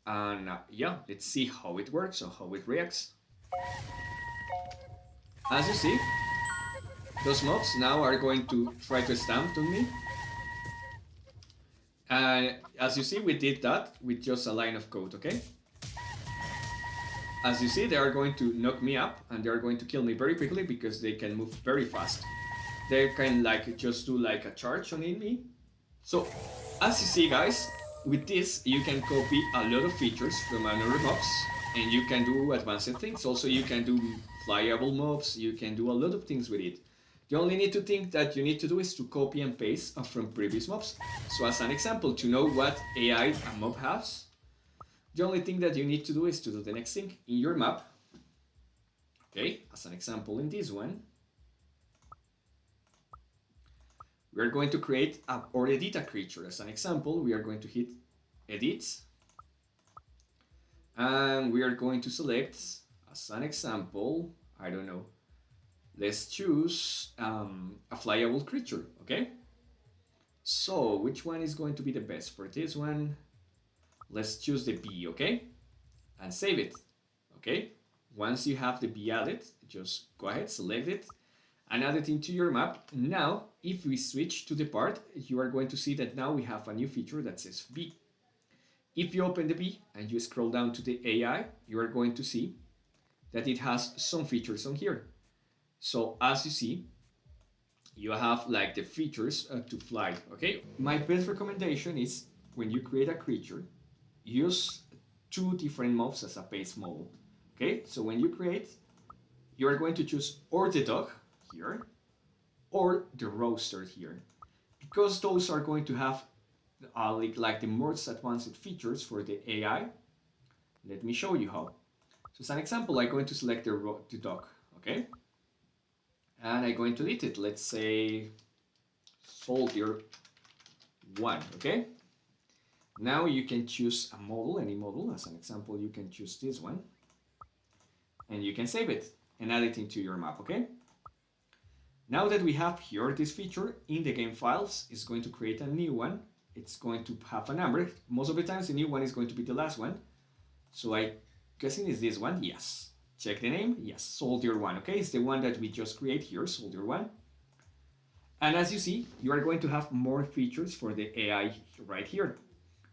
S1: And yeah, let's see how it works or how it reacts. As you see, those mobs now are going to try to stamp on me. And as you see, we did that with just a line of code, okay? As you see, they are going to knock me up and they are going to kill me very quickly because they can move very fast. They can just do a charge on me. So as you see, guys, with this you can copy a lot of features from another mobs and you can do advanced things. Also, you can do flyable mobs, you can do a lot of things with it. The only need to think that you need to do is to copy and paste from previous mobs. So as an example, to know what AI a mob has, the only thing that you need to do is to do the next thing in your map. Okay, as an example in this one, we are going to create or edit a creature. As an example, we are going to hit edit. And we are going to select, as an example, I don't know, let's choose a flyable creature, okay? So which one is going to be the best for this one? Let's choose the B, okay? And save it, okay? Once you have the B added, just go ahead, select it, and add it into your map. Now, if we switch to the part, you are going to see that now we have a new feature that says B. If you open the B and you scroll down to the AI, you are going to see that it has some features on here. So as you see, you have the features to fly, okay? My best recommendation is when you create a creature, use 2 different mobs as a base model, okay? So when you create, you are going to choose or the dog here or the roaster here, because those are going to have the most advanced features for the AI. Let me show you how. So as an example, I'm going to select the dog, okay? And I'm going to delete it. Let's say soldier 1, okay? Now you can choose a model, any model. As an example, you can choose this one. And you can save it and add it into your map, okay? Now that we have here this feature in the game files, it's going to create a new one. It's going to have a number. Most of the times the new one is going to be the last one. So I'm guessing it's this one, yes. Check the name, yes, Soldier 1, okay? It's the one that we just create here, Soldier 1. And as you see, you are going to have more features for the AI right here.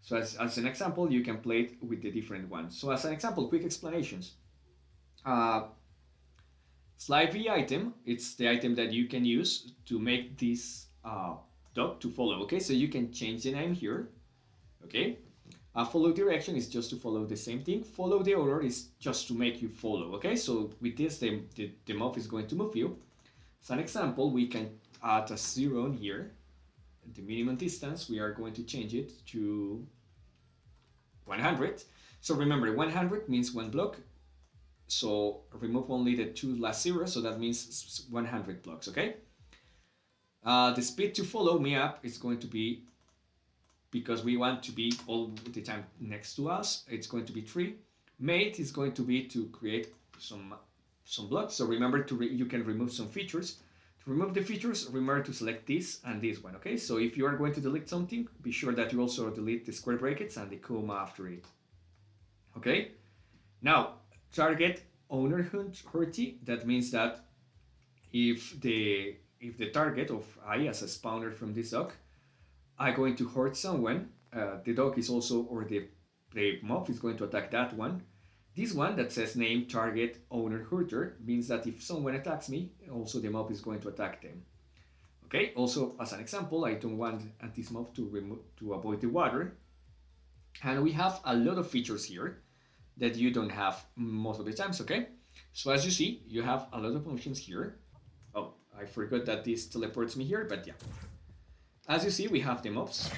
S1: So as an example, you can play it with the different ones. So as an example, quick explanations. Slide V item, it's the item that you can use to make this dog to follow, okay? So you can change the name here, okay? Follow direction is just to follow the same thing. Follow the order is just to make you follow, okay? So with this, the mob is going to move you. As an example, we can add a 0 in here. The minimum distance, we are going to change it to 100. So remember, 100 means 1 block. So remove only the 2 last zeros, so that means 100 blocks, okay? The speed to follow me up is going to be, because we want to be all the time next to us, it's going to be 3. Mate is going to be to create some blocks. So remember you can remove some features. To remove the features, remember to select this and this one, okay? So if you are going to delete something, be sure that you also delete the square brackets and the comma after it, okay? Now, target owner hurty, that means that if the target of I as a spawner from this dog, I'm going to hurt someone, the dog is also, or the mob is going to attack that one. This one that says name, target, owner, hurter means that if someone attacks me, also the mob is going to attack them. Okay, also as an example, I don't want this mob to avoid the water. And we have a lot of features here that you don't have most of the times, okay? So as you see, you have a lot of options here. Oh, I forgot that this teleports me here, but yeah. As you see, we have the mobs.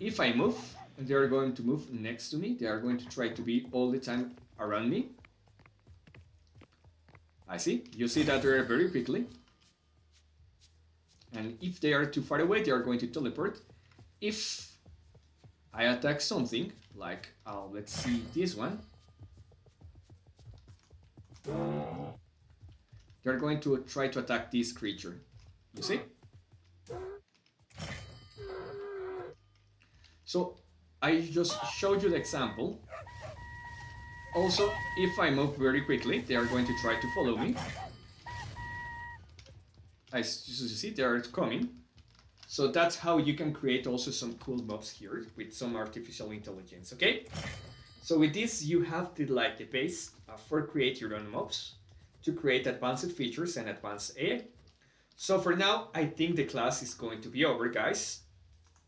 S1: If I move, they are going to move next to me. They are going to try to be all the time around me. I see. You see that they're very quickly. And if they are too far away, they are going to teleport. If I attack something, like, let's see this one, they're going to try to attack this creature. You see? So I just showed you the example. Also, if I move very quickly, they are going to try to follow me. As you see, they are coming. So that's how you can create also some cool mobs here with some artificial intelligence, okay? So with this, you have the base for create your own mobs, to create advanced features and advanced AI. So for now, I think the class is going to be over, guys.